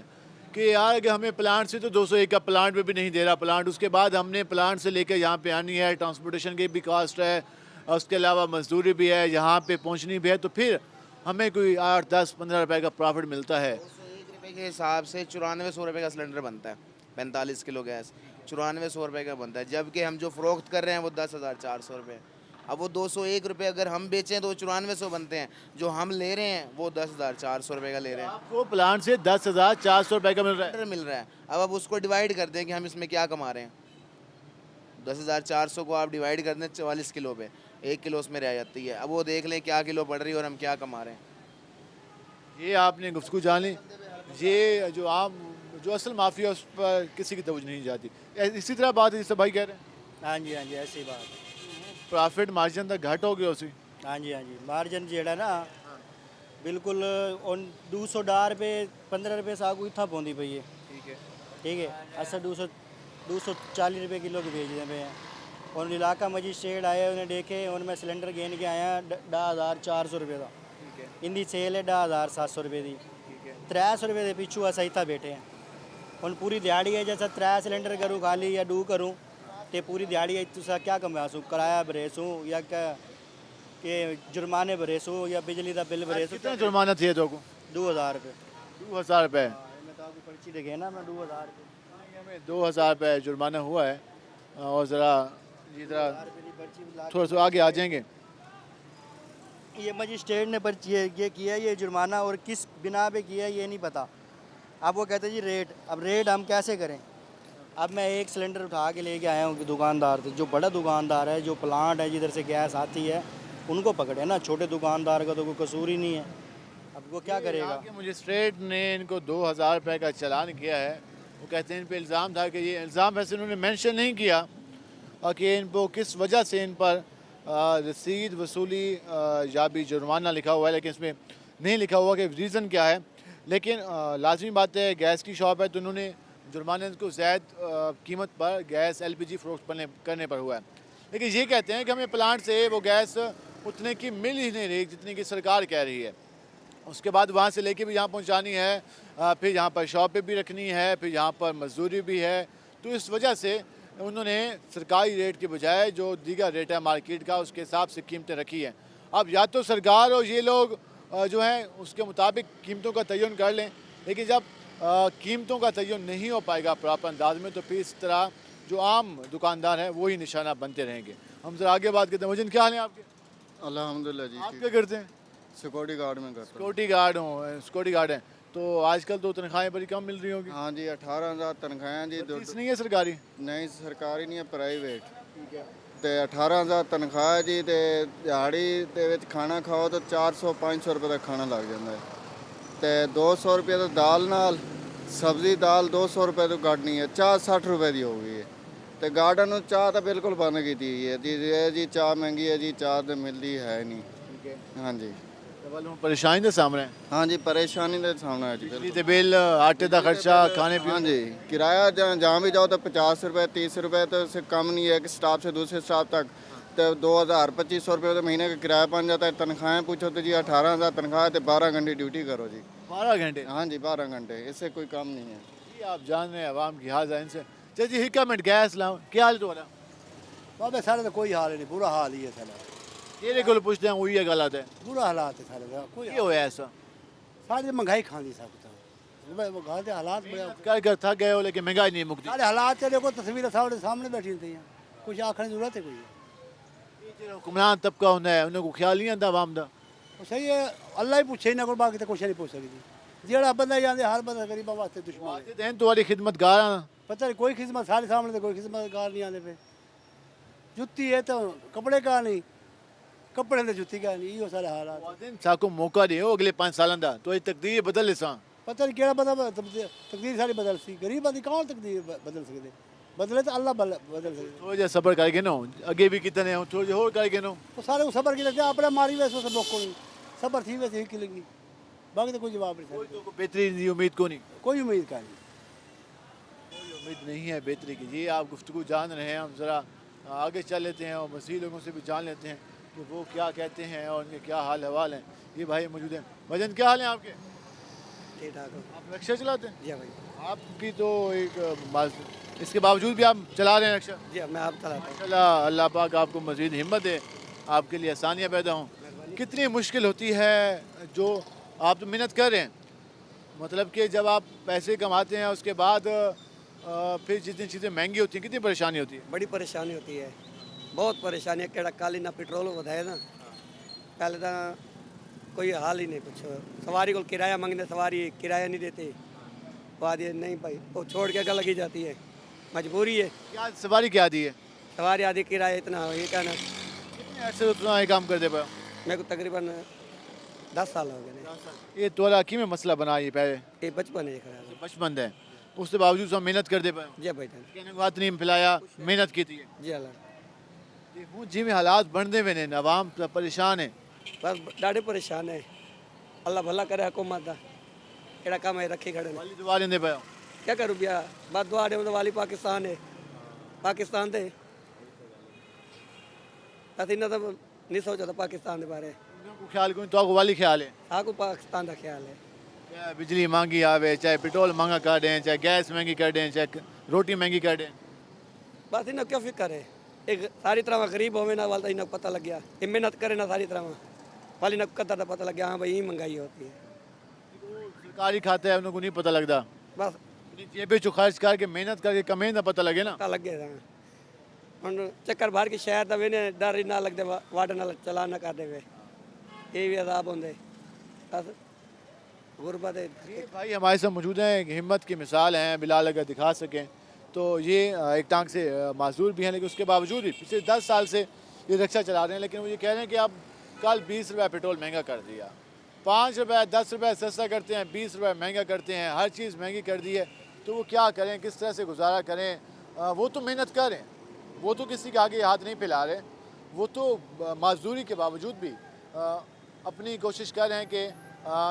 Speaker 1: कि यार कि हमें प्लांट से तो 201 का प्लांट में भी नहीं दे रहा प्लांट, उसके बाद हमने प्लांट से लेकर यहाँ पे आनी है, ट्रांसपोर्टेशन की भी कॉस्ट है, उसके अलावा मजदूरी भी है, यहाँ पे पहुँचनी भी है, तो फिर हमें कोई 8, 10, 15 रुपए का प्रॉफिट मिलता है।
Speaker 11: 201 रुपये के हिसाब से 9400 रुपये का सिलेंडर बनता है। 45 किलो गैस 9400 रुपये का बनता है, जबकि हम जो फ़रोख्त कर रहे हैं वो 10,400 रुपये। अब वो 201 रुपये अगर हम बेचें तो 9400 बनते हैं, जो हम ले रहे हैं वो 10,400 रुपये का ले रहे हैं।
Speaker 1: आपको प्लांट से 10,400 रुपये का मिल रहा है।
Speaker 11: मिल रहा है। अब आप उसको डिवाइड कर दें कि हम इसमें क्या कमा रहे हैं। 10,400 को आप डिवाइड कर दें 44 किलो पे, 1 किलो उसमें रह जाती है। अब वो देख लें क्या किलो पड़ रही है और हम क्या कमा रहे हैं।
Speaker 1: ये आपने गुफ्तगू जान ली। ये जो असल माफिया उस पर किसी की तवज्जो नहीं जाती। इसी तरह बात है जिससे भाई कह रहे हैं।
Speaker 12: हाँ जी ऐसी बात है।
Speaker 1: प्रॉफिट मार्जिन तक घट हो गया उसी।
Speaker 12: हाँ जी मार्जिन जेड़ा ना बिल्कुल 200 डार पे 15 रुपये सागू इतना पौंदी पई है। ठीक है असा 240 रुपये किलो की बेचते पे हैं। और इलाका मजिस्ट्रेट आए, उन्हें देखे, उनमें सिलेंडर गेन के आया 10,400 रुपये का। इंदी सेल है 10,700 रुपये की। 300 रुपये के पिछू अस इतना बैठे हैं। हम पूरी दिहाड़ी है जैसा 3 सिलेंडर करूँ खाली या 2 करूँ तो पूरी दिहाड़ी है तुसा क्या कमासूँ, किराया भरेसूँ या क्या के जुर्माने भरेसूँ या बिजली का बिल भरेसूँ।
Speaker 1: कितना जुर्माना चाहिए तो
Speaker 12: 2,000 रुपये।
Speaker 1: 2,000 रुपये
Speaker 12: मैं तो आपको पर्ची देखे ना, मैं 2,000 रुपये।
Speaker 1: हमें 2,000 रुपये जुर्माना हुआ है। और ज़रा थोड़ा सा आगे आ जाएंगे।
Speaker 12: ये मजिस्ट्रेट ने पर्ची ये किया, ये जुर्माना, और किस बिना पे किया ये नहीं पता। अब वो कहते जी रेट, अब रेट हम कैसे करें। अब मैं एक सिलेंडर उठा के लेके आया हूँ दुकानदार से, जो बड़ा दुकानदार है, जो प्लांट है जिधर से गैस आती है, उनको पकड़े ना, छोटे दुकानदार का तो कोई कसूर ही नहीं है। अब वो क्या करेगा।
Speaker 1: मजिस्ट्रेट ने इनको 2,000 रुपये का चालान किया है वो कहते हैं इन पे इल्ज़ाम था कि ये इल्ज़ाम वैसे उन्होंने मेंशन नहीं किया कि इनको किस वजह से इन पर रसीद वसूली या भी जुर्माना लिखा हुआ है, लेकिन इसमें नहीं लिखा हुआ कि रीज़न क्या है। लेकिन लाजमी बात है गैस की शॉप है तो उन्होंने जुर्माने को ज़ायद कीमत पर गैस LPG फ़रोख्त करने पर हुआ है। लेकिन ये कहते हैं कि हमें प्लांट से वो गैस उतने की मिल ही नहीं रही जितनी की सरकार कह रही है। उसके बाद वहाँ से लेके भी यहाँ पहुँचानी है, फिर यहाँ पर शॉप पे भी रखनी है, फिर यहाँ पर मजदूरी भी है। तो इस वजह से उन्होंने सरकारी रेट के बजाय जो दीगर रेट है मार्केट का उसके हिसाब से कीमतें रखी हैं। अब या तो सरकार और ये लोग जो हैं उसके मुताबिक कीमतों का तयन कर लें, लेकिन जब कीमतों का तयन नहीं हो पाएगा प्रॉपर अंदाज में तो फिर इस तरह जो आम दुकानदार हैं वही निशाना बनते रहेंगे। हम जरा आगे बात करते हैं। वजन क्या हाल है आपके?
Speaker 13: अल्हम्दुलिल्लाह जी।
Speaker 1: आप क्या करते हैं?
Speaker 13: सिक्योरिटी गार्ड में करता हूँ।
Speaker 1: सिक्योरिटी गार्ड हो, सिक्योरिटी गार्ड हैं तो आजकल तो तनख्वाहें बड़ी कम मिल रही होंगी।
Speaker 13: हाँ जी 18,000 तनख्वाहें जी।
Speaker 1: फीस नहीं है सरकारी?
Speaker 13: नहीं सरकारी नहीं है, प्राइवेट। ਤੇ 18,000 ਤਨਖਾਹ ਹੈ ਜੀ ਤੇ ਦਿਹਾੜੀ ਦੇ ਵਿੱਚ ਖਾਣਾ ਖਾਓ ਤਾਂ 400-500 ਰੁਪਏ ਦਾ ਖਾਣਾ ਲੱਗ ਜਾਂਦਾ ਹੈ ਤੇ 200 ਰੁਪਏ ਦਾ ਦਾਲ ਨਾਲ ਸਬਜ਼ੀ ਦਾਲ 200 ਰੁਪਏ ਤੋਂ ਘੱਟ ਨਹੀਂ ਹੈ। ਚਾਹ 60 ਰੁਪਏ ਦੀ ਹੋ ਗਈ ਹੈ ਤੇ ਗਾਰਡਨ ਨੂੰ ਚਾਹ ਤਾਂ ਬਿਲਕੁਲ ਬੰਦ ਕੀਤੀ ਹੋਈ ਹੈ ਜੀ। ਇਹ ਜੀ ਚਾਹ ਮਹਿੰਗੀ ਹੈ ਜੀ, ਚਾਹ ਤਾਂ ਮਿਲਦੀ ਹੈ ਨਹੀਂ।
Speaker 1: ठीक है,
Speaker 13: ਹਾਂਜੀ
Speaker 1: परेशानी के सामने
Speaker 13: हाँ जी परेशानी के सामने है जी।
Speaker 1: बिजली के बिल, आटे का खर्चा, खाने
Speaker 13: हाँ जी किराया जहाँ भी जाओ तो 50 रुपये 30 रुपये तो इससे कम नहीं है कि स्टाफ से दूसरे स्टाफ तक तो 2,000-2,500 रुपये तो महीने का किराया बन जाता है। तनख्वाहें पूछो तो जी 18,000 तनख्वाह तो 12 घंटे ड्यूटी करो जी।
Speaker 1: 12 घंटे?
Speaker 13: हाँ जी 12 घंटे, इससे कोई काम नहीं है
Speaker 1: जी। आप जान रहे हैं आवाम की हाल है इनसे। चल जी हिक्का मिनट गैस लाओ, क्या हाल तुम्हारा?
Speaker 12: बाबे सारे तो कोई हाल नहीं, बुरा हाल ही है सारा।
Speaker 1: तेरे को पूछते हैं वही गलत है,
Speaker 12: बुरा हालात है सारे का। कोई
Speaker 1: क्यों है ऐसा?
Speaker 12: सारी महंगाई खानी सकता वो घर के हालात बड़े
Speaker 1: कर कर थक गए हो लेकिन महंगाई नहीं मुकती।
Speaker 12: सारे हालात चले को तस्वीर सामने बैठी थी, कुछ आखने की जरूरत है कोई?
Speaker 1: हुक्मरान तबका होता है उन्हें को ख्याल नहीं आता आवाम दा।
Speaker 12: सही है, अल्लाह ही पूछे ना कोई, बाकी तो कुछ नहीं पूछ सकती। जेड़ा बंदा जाते हर बंदा गरीबा वास्ते दुश्मन है।
Speaker 1: तुम्हारी खिदमतगार
Speaker 12: पता नहीं कोई खिदमत सारे सामने तो कोई खिदमतगार नहीं आने पे। जुत्ती है तो कपड़े का नहीं, कपड़े तो जुत्ती का नहीं, ये सारे हालात।
Speaker 1: साको मौका दे अगले 5 साल दा तो ये तकदीर बदल ले सा।
Speaker 12: पता नहीं केड़ा बदल तकदीर सारी बदल सी, गरीब आदमी कौन तकदीर बदल सकते? बदले तो अल्लाह बदल सकते।
Speaker 1: थोड़ा जा सबर करके ना अगे भी कितने हो थोड़े और करके ना
Speaker 12: तो सारे सबर की अपने मारी वैसे सब लोग को नहीं सबर थी वैसे ही लगी, बाकी तो कोई जवाब नहीं।
Speaker 1: कोई तो बेहतरीन की उम्मीद को नहीं,
Speaker 12: कोई उम्मीद का नहीं,
Speaker 1: कोई उम्मीद नहीं है बेहतरी की। जी आप गुफ्तगू जान रहे हैं, हम ज़रा आगे चल लेते हैं और मसीह लोगों से भी जान लेते हैं कि वो क्या कहते हैं और उनके क्या हाल हवाल हैं। ये भाई मौजूद हैं। वजन क्या हाल है आपके?
Speaker 12: ठीक ठाक।
Speaker 1: आप रिक्शा चलाते हैं?
Speaker 12: जी भाई।
Speaker 1: आपकी तो एक इसके बावजूद भी आप चला रहे हैं रिक्शा?
Speaker 12: जी मैं आप चलाता हूँ।
Speaker 1: माशाल्लाह, अल्लाह पाक आपको मज़ीद हिम्मत दे, आपके लिए आसानियाँ पैदा हों। कितनी मुश्किल होती है जो आप तो मेहनत कर रहे हैं, मतलब कि जब आप पैसे कमाते हैं उसके बाद फिर जितनी चीज़ें महंगी होती हैं कितनी परेशानी होती है?
Speaker 14: बड़ी परेशानी होती है, बहुत परेशानी है। केड़ा काली ना पेट्रोल बताए ना, पहले तो कोई हाल ही नहीं कुछ। सवारी को किराया मांगने, सवारी किराया नहीं देते, बाद ये नहीं भाई वो छोड़ के अगर लगी जाती है, मजबूरी है।
Speaker 1: क्या सवारी क्या दी है?
Speaker 14: सवारी आदि किराया इतना ये कहना।
Speaker 1: कितने अर्से उतना ये काम करते पाए?
Speaker 14: मेरे को तकरीबन 10 साल हो गए।
Speaker 1: ये तोला की में मसला बना ये पहले?
Speaker 14: ये बचपन है,
Speaker 1: बचपन है, उसके बावजूद सब मेहनत कर दे पाए?
Speaker 14: जी भाई
Speaker 1: कहने को बात नहीं पिलाया, मेहनत की थी
Speaker 14: जी। अल्लाह
Speaker 1: जिमें हालात बनते हुए ने आवाम परेशान है,
Speaker 14: बस ॾाढे परेशान है। अल्लाह भला करे हुकूमत का, केड़ा काम है रखी खड़े
Speaker 1: वाली दुआ लेंदे पाए?
Speaker 14: क्या करूँ भैया, बात दुआ दे वाली पाकिस्तान है, पाकिस्तान दे असीं ना तो नहीं सोचा था पाकिस्तान के बारे।
Speaker 1: ख्याल कोई तो आपको वाली ख्याल है?
Speaker 14: आपको पाकिस्तान का ख्याल है।
Speaker 1: चाहे बिजली महंगी आवे, चाहे पेट्रोल महंगा कर दें, चाहे गैस महंगी कर दें, चाहे रोटी महंगी कर दें,
Speaker 14: बस इन्हें क्यों फिक्र है? एक सारी तरह गरीब होवे ना वाला इन्हें पता लग गया, ये मेहनत करे ना सारी तरह वाली न कदर का पता लग गया। हाँ भाई यही महंगाई होती है।
Speaker 1: सरकारी खाते हैं उनको नहीं पता लगता,
Speaker 14: बस
Speaker 1: जेबे चो खर्च करके मेहनत करके कमे ना पता लगे ना,
Speaker 14: पता लग गया। हम चक्कर बाहर की शहर तब इन्हें डर ही ना लगते, वार्ड ना चला ना कर दे, ये भी अदाब होंगे। बस गुरबत है।
Speaker 1: भाई हमारे साथ मौजूद हैं, एक हिम्मत की मिसाल हैं, बिलाल अगर दिखा सकें तो ये एक टांग से माजूर भी हैं, लेकिन उसके बावजूद भी पिछले 10 साल से ये रिक्शा चला रहे हैं। लेकिन वो ये कह रहे हैं कि अब कल 20 रुपये पेट्रोल महंगा कर दिया, 5 रुपये 10 रुपये सस्ता करते हैं, 20 रुपये महंगा करते हैं, हर चीज़ महंगी कर दी है। तो वो क्या करें, किस तरह से गुजारा करें। वो तो मेहनत कर रहे हैं, वो तो किसी के आगे हाथ नहीं फैला रहे, वो तो मजदूरी के बावजूद भी अपनी कोशिश कर रहे हैं कि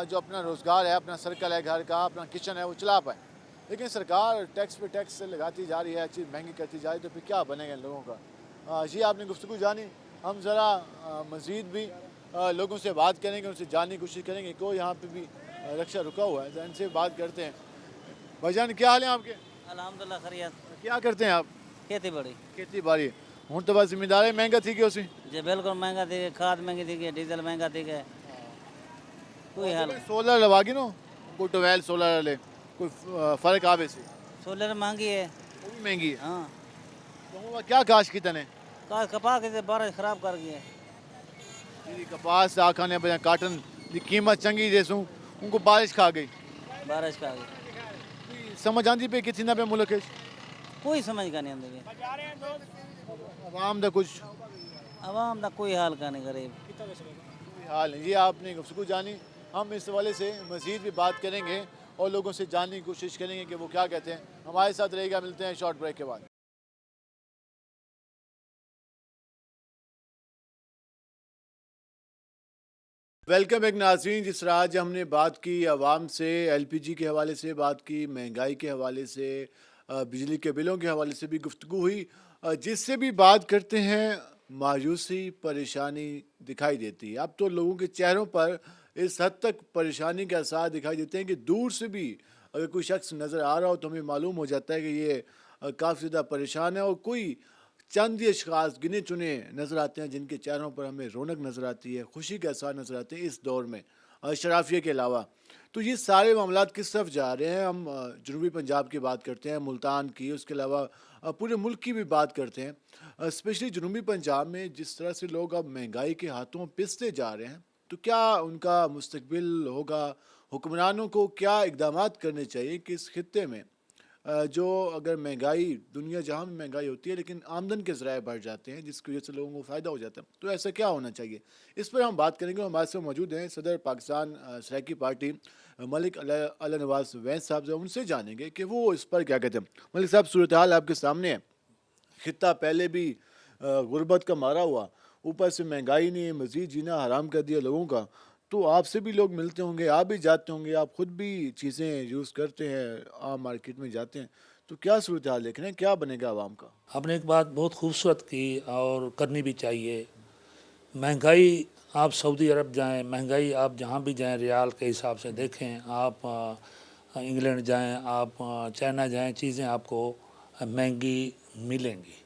Speaker 1: जो अपना रोज़गार है, अपना सर्कल है घर का, अपना किचन है, वो चला पाए। लेकिन सरकार टैक्स पे टैक्स लगाती जा रही है, चीज़ महंगी करती जा रही है, तो फिर क्या बनेगा इन लोगों का। जी आपने गुफ्तगू जानी, हम ज़रा मज़ीद भी लोगों से बात करेंगे, उनसे जानने की कोशिश करेंगे। कोई यहाँ पे भी रक्षा रुका हुआ है, इनसे बात करते हैं। भाईजान क्या हाल है आपके?
Speaker 2: अल्हम्दुलिल्लाह खैरियत।
Speaker 1: क्या करते हैं आप?
Speaker 2: खेती बड़ी
Speaker 1: खेती बाड़ी। हूँ तो बस जिम्मेदारी महंगा थी कि उसी
Speaker 2: जी बिल्कुल महंगा थी, खाद महंगी थी, डीजल महंगा थी के कोई हाल
Speaker 1: सोलर लवागी नो, कोई टवेल सोलर ले कोई फ़र्क आवे से?
Speaker 2: सोलर महंगी है,
Speaker 1: वो भी महंगी है।
Speaker 2: हाँ
Speaker 1: तो क्या काश की तने
Speaker 2: का कपा के बारिश खराब कर गई है।
Speaker 1: जी कपास आखाने बजा काटन की कीमत चंगी देसूं, उनको बारिश खा गई,
Speaker 2: बारिश का गई
Speaker 1: समझ आंदी पे कितनी ना पे मुल्क है
Speaker 2: कोई समझ का नहीं आती,
Speaker 1: आवाम दा कुछ
Speaker 2: आवाम का कोई हाल का नहीं, गरीब
Speaker 1: कोई हाल नहीं। ये आपने गुफ्तगू जानी, हम इस हवाले से मज़ीद भी बात करेंगे और लोगों से जानने की कोशिश करेंगे कि वो क्या कहते हैं। हमारे साथ रहेगा, मिलते हैं शॉर्ट ब्रेक के बाद। वेलकम एक नाज़रीन, जिस तरह आज हमने बात की आवाम से, एलपीजी के हवाले से बात की, महंगाई के हवाले से, बिजली के बिलों के हवाले से भी गुफ्तगू हुई। जिससे भी बात करते हैं मायूसी, परेशानी दिखाई देती है। अब तो लोगों के चेहरों पर इस हद तक परेशानी के आसार दिखाई देते हैं कि दूर से भी अगर कोई शख्स नज़र आ रहा हो तो हमें मालूम हो जाता है कि ये काफ़ी ज़्यादा परेशान है। और कोई चंद ही अशख़ास गिने चुने नज़र आते हैं जिनके चेहरों पर हमें रौनक नज़र आती है, खुशी के आसार नज़र आते हैं इस दौर में, शराफिया के अलावा। तो ये सारे मामलात किस तरफ जा रहे हैं? हम जनूबी पंजाब की बात करते हैं, मुल्तान की, उसके अलावा पूरे मुल्क की भी बात करते हैं। स्पेशली जनूबी पंजाब में जिस तरह से लोग अब महंगाई के हाथों पिसते जा रहे हैं, तो क्या उनका मुस्तकबिल होगा? हुक्मरानों को क्या इक़दाम करने चाहिए कि इस खित्ते में जो अगर महंगाई, दुनिया जहाँ में महंगाई होती है लेकिन आमदन के ज़राए बढ़ जाते हैं जिसकी वजह से लोगों को फ़ायदा हो जाता है, तो ऐसा क्या होना चाहिए? इस पर हम बात करेंगे। हमारे साथ मौजूद हैं सदर पाकिस्तान सराइकी पार्टी मलिक अला नवाज वैस साहब से, उनसे जानेंगे कि वो इस पर क्या कहते हैं। मलिक साहब, सूरत हाल आपके सामने है। खित्ता पहले भी गुर्बत का मारा हुआ, ऊपर से महंगाई ने मज़ीद जीना हराम कर दिया लोगों का। तो आपसे भी लोग मिलते होंगे, आप भी जाते होंगे, आप ख़ुद भी चीज़ें यूज़ करते हैं, आप मार्केट में जाते हैं, तो क्या सूरत हाल देख रहे हैं, क्या बनेगा आवाम का?
Speaker 15: आपने एक बात बहुत खूबसूरत की और करनी भी चाहिए। महंगाई, आप सऊदी अरब जाएं, महंगाई आप जहाँ भी जाएं रियाल के हिसाब से देखें, आप इंग्लैंड जाएं, आप चाइना जाएं, चीज़ें आपको महंगी मिलेंगी।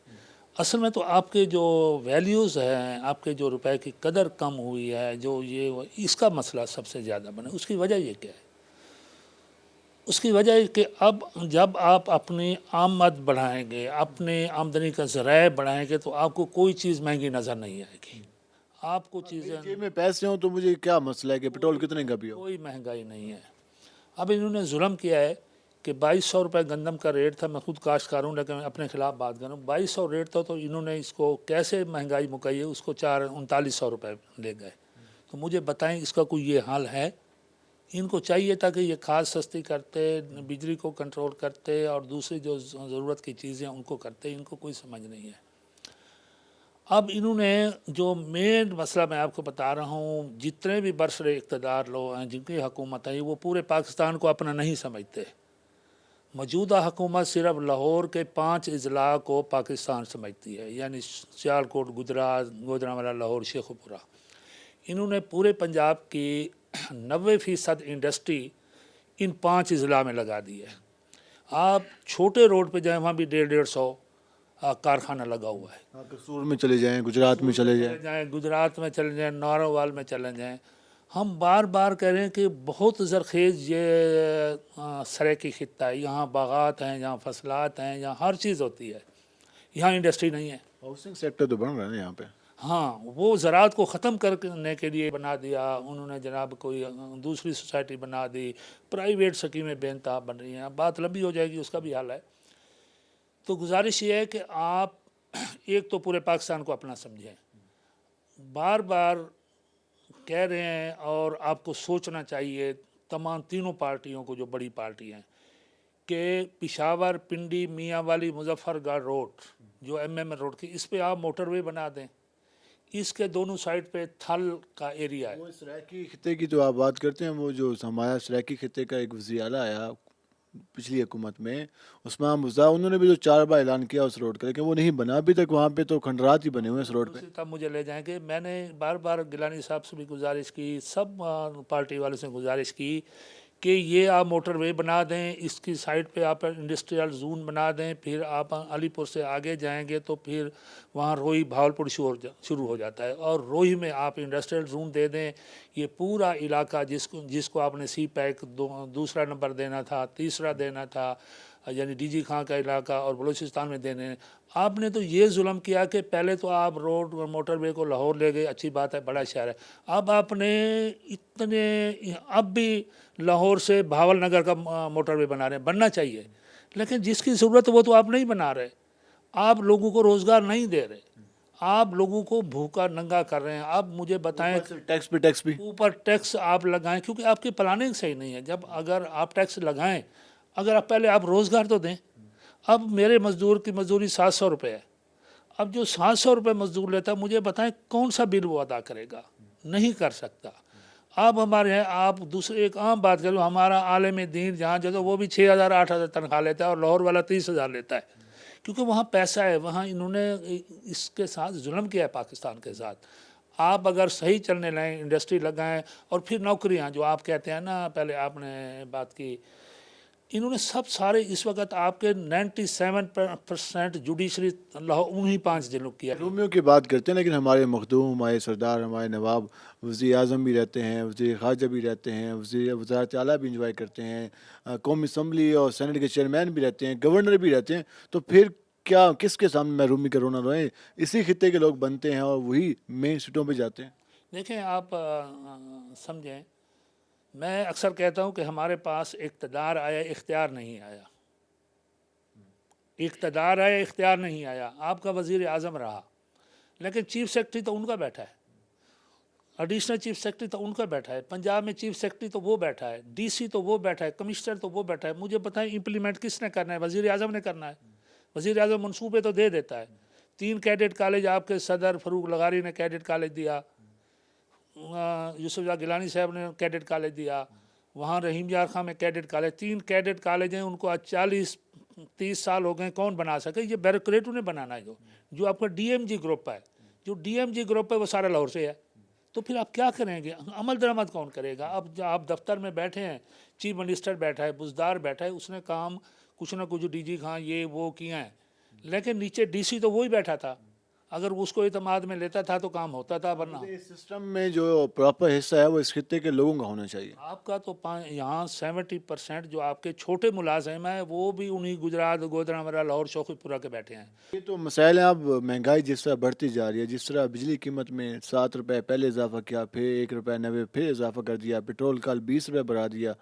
Speaker 15: असल में तो आपके जो वैल्यूज़ हैं, आपके जो रुपए की कदर कम हुई है, जो ये इसका मसला सबसे ज़्यादा बना। उसकी वजह ये क्या है? उसकी वजह है कि अब जब आप अपनी आमद बढ़ाएंगे, अपने आमदनी का ज़राए बढ़ाएंगे, तो आपको कोई चीज़ महंगी नज़र नहीं आएगी। आपको चीज़ें
Speaker 1: जेब में पैसे हों तो मुझे क्या मसला है कि पेट्रोल कितने का भी हो,
Speaker 15: कोई महंगाई नहीं है। अब इन्होंने जुल्म किया है कि 2200 रुपये गंदम का रेट था। मैं खुद काश्तकार हूँ लेकिन अपने ख़िलाफ़ बात करूँ, 2200 रेट था, तो इन्होंने इसको कैसे महंगाई मुकाई है, उसको 3900 रुपये ले गए। तो मुझे बताएं इसका कोई ये हाल है? इनको चाहिए था कि ये खाद सस्ती करते, बिजली को कंट्रोल करते और दूसरी जो ज़रूरत की चीज़ें उनको करते। इनको कोई समझ नहीं है। अब इन्होंने जो मेन मसला मैं आपको बता रहा हूँ, जितने भी बरसरे इक़्तिदार लोग हैं, जिनकी हुकूमत है, वो पूरे पाकिस्तान को अपना नहीं समझते। मौजूदा हुकूमत सिर्फ लाहौर के 5 अजला को पाकिस्तान समझती है, यानी सियालकोट, गुजरांवाला, लाहौर, शेखुपुरा। इन्होंने पूरे पंजाब की 90% इंडस्ट्री इन 5 अजला में लगा दी है। आप छोटे रोड पे जाएं, वहाँ भी 150-150 कारखाना लगा हुआ है।
Speaker 1: कसूर में चले जाएं, गुजरात में चले जाएं,
Speaker 15: गुजरात में चले जाएं, नारोवाल में चले जाएं। हम बार बार कह रहे हैं कि बहुत ज़रखेज़ ये सराइकी खित्ता है। यहाँ बागात हैं, यहाँ फसलात हैं, यहाँ हर चीज़ होती है। यहाँ इंडस्ट्री नहीं है।
Speaker 1: हाउसिंग सेक्टर तो बन रहा है यहाँ पे।
Speaker 15: हाँ, वो ज़राअत को ख़त्म करने के लिए बना दिया उन्होंने जनाब, कोई दूसरी सोसाइटी बना दी, प्राइवेट स्कीमें बेनताब बन रही हैं। बात लंबी हो जाएगी, उसका भी हाल है। तो गुजारिश ये है कि आप एक तो पूरे पाकिस्तान को अपना समझें। बार बार कह रहे हैं और आपको सोचना चाहिए, तमाम तीनों पार्टियों को, जो बड़ी पार्टी हैं, कि पेशावर पिंडी मियाँ वाली मुजफ्फरगढ़ रोड जो MM रोड की, इस पे आप मोटरवे बना दें। इसके दोनों साइड पे थल का एरिया है।
Speaker 1: वो सराकी खिते की जो आप बात करते हैं, वो जो हमारा सराकी खिते का एक वज़ीर आला आया पिछली हुकूमत में, उस्मान मुज़ा, उन्होंने भी जो 4 बार ऐलान किया उस रोड का, लेकिन वो नहीं बना अभी तक। वहाँ पे तो खंडरात ही बने हुए हैं इस रोड पे।
Speaker 15: तब मुझे ले जाएंगे। मैंने बार बार गिलानी साहब से भी गुजारिश की, सब पार्टी वालों से गुजारिश की कि ये आप मोटरवे बना दें, इसकी साइड पे आप इंडस्ट्रियल जोन बना दें, फिर आप अलीपुर से आगे जाएंगे तो फिर वहाँ रोही भावलपुर शुरू हो जाता है, और रोही में आप इंडस्ट्रियल जोन दे दें। ये पूरा इलाका जिसको आपने सी पैक दूसरा नंबर देना था, तीसरा देना था, यानी DG खां का इलाका और बलूचिस्तान में देने, आपने तो ये जुल्म किया कि पहले तो आप रोड मोटरवे को लाहौर ले गए, अच्छी बात है, बड़ा शहर है। अब आपने अब भी लाहौर से भावल नगर का मोटरवे बना रहे हैं, बनना चाहिए, लेकिन जिसकी ज़रूरत वो तो आप नहीं बना रहे। आप लोगों को रोज़गार नहीं दे रहे, आप लोगों को भूखा नंगा कर रहे हैं। आप मुझे बताएं,
Speaker 1: टैक्स भी
Speaker 15: ऊपर टैक्स आप लगाएं, क्योंकि आपकी प्लानिंग सही नहीं है। जब अगर आप टैक्स लगाएं, अगर आप पहले आप रोज़गार तो दें। अब मेरे मज़दूर की मजदूरी 700 रुपये है। अब जो 700 रुपये मजदूर लेता है, मुझे बताएं कौन सा बिल वो अदा करेगा? नहीं कर सकता। अब हमारे यहाँ आप दूसरे एक आम बात करो, हमारा आलिम दीन जहाँ जो वो भी 6,000 8,000 तनख्वाह लेता है और लाहौर वाला 30,000 लेता है, क्योंकि वहाँ पैसा है। वहाँ इन्होंने इसके साथ जुल्म किया है पाकिस्तान के साथ। आप अगर सही चलने लाएँ, इंडस्ट्री लगाएं, और फिर नौकरियाँ जो आप कहते हैं ना, पहले आपने बात की, इन्होंने सब सारे इस वक्त आपके 97% जुडिशरी उन्हीं 5 जिलों की है।
Speaker 1: रूमियों की बात करते हैं, लेकिन हमारे मखदूम, हमारे सरदार, हमारे नवाब, वज़ीर आज़म भी रहते हैं, वज़ीर ख़ारजा भी रहते हैं, वज़ारत आला भी इंजॉय करते हैं, कौमी असम्बली और सेनेट के चेयरमैन भी रहते हैं, गवर्नर भी रहते हैं। तो फिर क्या, किसके सामने महरूमी का रोना रोएं? इसी खिते के लोग बनते हैं और वही मेन सीटों पर जाते हैं।
Speaker 15: देखें, आप समझें, मैं अक्सर कहता हूँ कि हमारे पास इक़्तिदार आया, इख्तियार नहीं आया। इक़्तिदार आया, इख्तियार नहीं आया। आपका वज़ीर आज़म रहा, लेकिन चीफ सेक्रेटरी तो उनका बैठा है, एडिशनल चीफ सेक्रेटरी तो उनका बैठा है, पंजाब में चीफ सेक्रेटरी तो वो बैठा है, DC तो वो बैठा है, कमिश्नर तो वो बैठा है। मुझे बताएं इम्प्लीमेंट किसने करना है? वज़ीर आज़म ने करना है। वज़ीर आज़म मनसूबे तो दे देता है। 3 कैडेट कॉलेज आपके सदर फ़रूक लगारी ने कैडेट कॉलेज दिया, यूसुफ गिलानी साहब ने कैडेट कॉलेज दिया, वहाँ रहीम यार खां में कैडेट कॉलेज, 3 कैडेट कॉलेज हैं। उनको आज 40-30 साल हो गए, कौन बना सके? ये ब्यूरोक्रेटों ने बनाना है। जो आपका DMG ग्रुप है, जो DMG ग्रुप है वो सारा लाहौर से है। तो फिर आप क्या करेंगे? अमल दरामद कौन करेगा? अब आप दफ्तर में बैठे हैं, चीफ मिनिस्टर बैठा है, बुजदार बैठा है, उसने काम कुछ ना कुछ DG खां ये वो किया है, लेकिन नीचे DC तो वही बैठा था। अगर उसको इतमाद में लेता था तो काम होता था, वरना
Speaker 1: इस सिस्टम में जो प्रॉपर हिस्सा है वो इस खिते के लोगों का होना चाहिए।
Speaker 15: आपका तो यहाँ 70% जो आपके छोटे मुलाजिम हैं वो भी उन्हीं गुजरात, गोदरामरा, लाहौर, शौकीपुरा के बैठे हैं।
Speaker 1: ये तो मसाइल हैं। अब महंगाई जिस तरह बढ़ती जा रही है, जिस तरह बिजली कीमत में 7 रुपये पहले इजाफा किया, फिर 1 रुपया 90 फिर इजाफा कर दिया, पेट्रोल कल 20 रुपये बढ़ा दिया,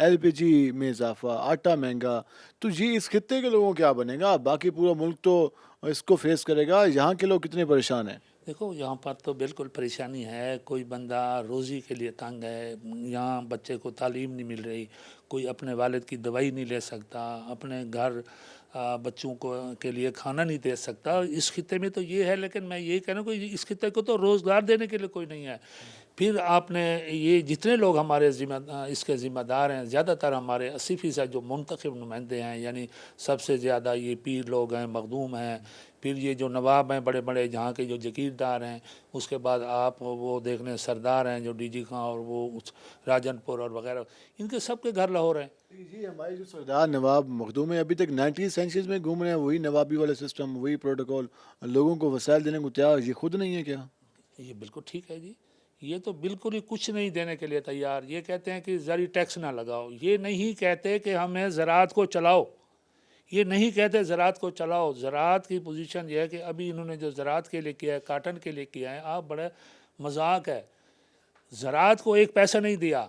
Speaker 1: LPG में इजाफा, आटा महंगा, तो ये इस खिते के लोगों क्या बनेगा? बाकी पूरा मुल्क तो इसको फेस करेगा। यहाँ के लोग कितने परेशान हैं?
Speaker 15: देखो, यहाँ पर तो बिल्कुल परेशानी है। कोई बंदा रोज़ी के लिए तंग है, यहाँ बच्चे को तालीम नहीं मिल रही, कोई अपने वालिद की दवाई नहीं ले सकता, अपने घर बच्चों को के लिए खाना नहीं दे सकता। इस खिते में तो ये है, लेकिन मैं यही कह रहा हूँ कि इस खिते को तो रोज़गार देने के लिए कोई नहीं है। फिर आपने ये जितने लोग हमारे इसके ज़िम्मेदार हैं, ज़्यादातर हमारे 80% जो मुंतखब नुमाइंदे हैं, यानी सबसे ज़्यादा ये पीर लोग हैं, मखदूम हैं, फिर ये जो नवाब हैं बड़े बड़े जहाँ के जो जगीरदार हैं, उसके बाद आप वो देख लें सरदार हैं जो DG खां और वो राजनपुर और वगैरह, इनके सबके घर लाहौर हैं।
Speaker 1: जी, हमारे जो सरदार नवाब मखदूम है अभी तक 19th सेंचुरी में घूम रहे हैं, वही नवाबी वाला सिस्टम, वही प्रोटोकॉल, लोगों को वसाइल देने को तैयार, ये खुद नहीं है क्या?
Speaker 15: ये बिल्कुल ठीक है जी, ये तो बिल्कुल ही कुछ नहीं देने के लिए तैयार। ये कहते हैं कि ज़री टैक्स ना लगाओ, ये नहीं कहते कि हमें ज़राअत को चलाओ, ये नहीं कहते ज़राअत को चलाओ। ज़राअत की पोजीशन ये है कि अभी इन्होंने जो ज़राअत के लिए किया है, काटन के लिए किया है, आप बड़े मजाक है। ज़राअत को 1 पैसा नहीं दिया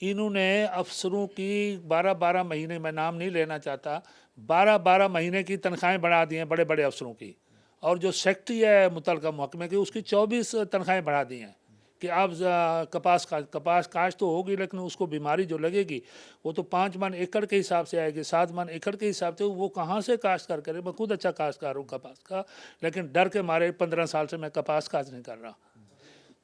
Speaker 15: इन्होंने। अफसरों की 12-12 महीने, मैं नाम नहीं लेना चाहता, 12-12 महीने की तनख्वाहें बढ़ा दी हैं बड़े बड़े अफसरों की, और जो सेक्रेटरी है मुतलका महकमे की उसकी 24 तनख्वाहें बढ़ा दी हैं। कि आप कपास काश तो होगी, लेकिन उसको बीमारी जो लगेगी वो तो 5 मन एकड़ के हिसाब से आएगी, 7 मन एकड़ के हिसाब से। वो कहाँ से काश्तकार करे? मैं खुद अच्छा काश्तकार हूँ कपास का, लेकिन डर के मारे 15 साल से मैं कपास काश नहीं कर रहा।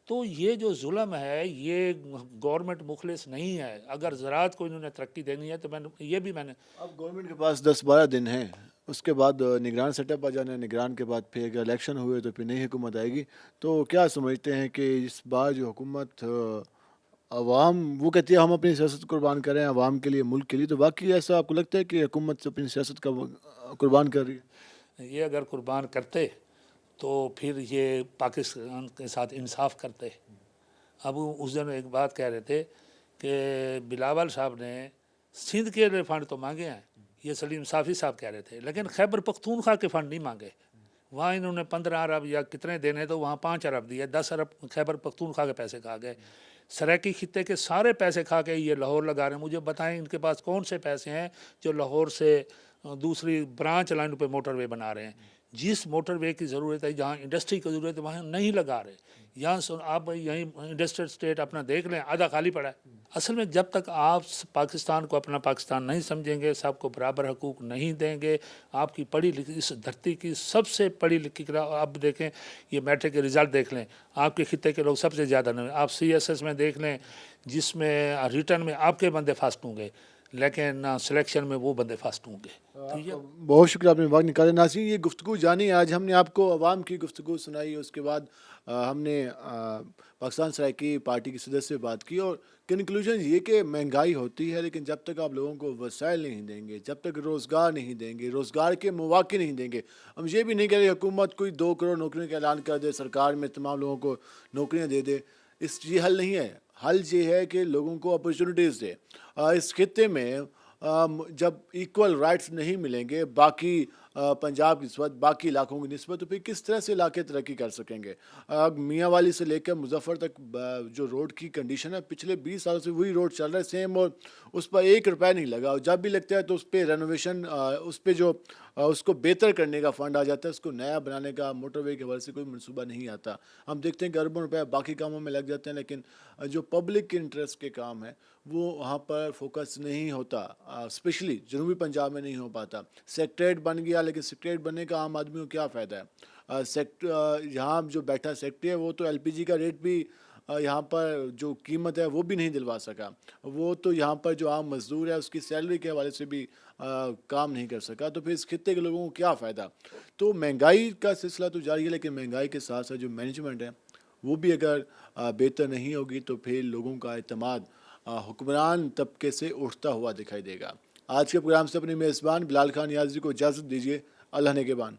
Speaker 15: तो ये जो जुल्म है ये गवर्नमेंट मुखलिस नहीं है। अगर ज़राअत को इन्होंने तरक्की देनी है तो मैंने
Speaker 1: अब गवर्नमेंट के पास 10-12 दिन हैं, उसके बाद निगरान सेटअप आ जाना है, निगरान के बाद फिर अगर इलेक्शन हुए तो फिर नई हुकूमत आएगी। तो क्या समझते हैं कि इस बार जो हुकूमत अवाम वो कहती है हम अपनी सियासत कुर्बान करें अवाम के लिए, मुल्क के लिए, तो वाकई ऐसा आपको लगता है कि हुकूमत अपनी सियासत का कुर्बान कर रही है?
Speaker 15: ये अगर कुर्बान करते तो फिर ये पाकिस्तान के साथ इंसाफ करते। अब उस दिन एक बात कह रहे थे कि बिलावल साहब ने सिंध के लिए फ़ंड तो मांगे हैं, ये सलीम साफ़ी साहब कह रहे थे, लेकिन खैबर पख्तूनख्वा के फ़ंड नहीं मांगे। वहाँ इन्होंने 15 अरब या कितने देने तो वहाँ 5 अरब दिए, 10 अरब खैबर पख्तूनख्वा के पैसे खा गए। सराकी खित्ते के सारे पैसे खा के ये लाहौर लगा रहे हैं। मुझे बताएं इनके पास कौन से पैसे हैं जो लाहौर से दूसरी ब्रांच लाइन पे मोटरवे बना रहे हैं? जिस मोटरवे की ज़रूरत है, जहाँ इंडस्ट्री की ज़रूरत है, वहाँ नहीं लगा रहे। यहाँ आप यहीं इंडस्ट्रियल स्टेट अपना देख लें, आधा खाली पड़ा है। असल में जब तक आप पाकिस्तान को अपना पाकिस्तान नहीं समझेंगे, सबको बराबर हकूक़ नहीं देंगे, आपकी पढ़ी लिखी इस धरती की सबसे पढ़ी लिखी आप देखें, ये मैट्रिक के रिज़ल्ट देख लें, आपके खित्ते के लोग सबसे ज़्यादा नहीं। आप CSS में देख लें, जिसमें रिटर्न में आपके बंदे फर्स्ट होंगे, लेकिन सिलेक्शन में वो बंदे फर्स्ट होंगे। तो ये
Speaker 1: बहुत शुक्रिया आपने वक्त निकाले। नाज़रीन, ये गुफ्तगू जानी, आज हमने आपको अवाम की गुफ्तगू सुनाई, उसके बाद हमने पाकिस्तान सराइकी पार्टी के सदस्य से बात की, और कंक्लूजन ये कि महंगाई होती है, लेकिन जब तक आप लोगों को वसाइल नहीं देंगे, जब तक रोज़गार नहीं देंगे, रोज़गार के मौके नहीं देंगे, हम ये भी नहीं कह रहे हुकूमत कोई 2 करोड़ नौकरियों का ऐलान कर दे, सरकार में तमाम लोगों को नौकरियाँ दे दे, ये हल नहीं है। हल ये है कि लोगों को अपॉर्चुनिटीज़ दे। इस खित्ते में जब इक्वल राइट्स नहीं मिलेंगे बाकी पंजाब की निस्बत, बाकी इलाकों की निस्बत, तो फिर किस तरह से इलाके तरक्की कर सकेंगे? मियाँ वाली से लेकर मुजफ्फर तक जो रोड की कंडीशन है, पिछले 20 सालों से वही रोड चल रहा है सेम, और उस पर 1 रुपया नहीं लगा, और जब भी लगता है तो उस पर रेनोवेशन, उस पर जो उसको बेहतर करने का फ़ंड आ जाता है, उसको नया बनाने का मोटरवे के हवाले से कोई मनसूबा नहीं आता। हम देखते हैं कि अरबों रुपये बाकी कामों में लग जाते हैं, लेकिन जो पब्लिक के इंटरेस्ट के काम है वो वहाँ पर फोकस नहीं होता, स्पेशली जनूबी पंजाब में नहीं हो पाता। सेक्रेटरीट बन गया, लेकिन सेक्रेटरीट बनने का आम आदमी को क्या फ़ायदा है? यहाँ जो बैठा सेक्रेटरी है वो तो LPG का रेट भी यहाँ पर जो कीमत है वो भी नहीं दिलवा सका, वो तो यहाँ पर जो आम मजदूर है उसकी सैलरी के हवाले से भी काम नहीं कर सका, तो फिर इस खित्ते के लोगों को क्या फ़ायदा? तो महंगाई का सिलसिला तो जारी है, लेकिन महंगाई के साथ साथ जो मैनेजमेंट है वो भी अगर बेहतर नहीं होगी तो फिर लोगों का एतमाद हुक्मरान तबके से उठता हुआ दिखाई देगा। आज के प्रोग्राम से अपने मेज़बान बिलाल खान नियाज़ी को इजाज़त दीजिए। अल्लाह ने के बान।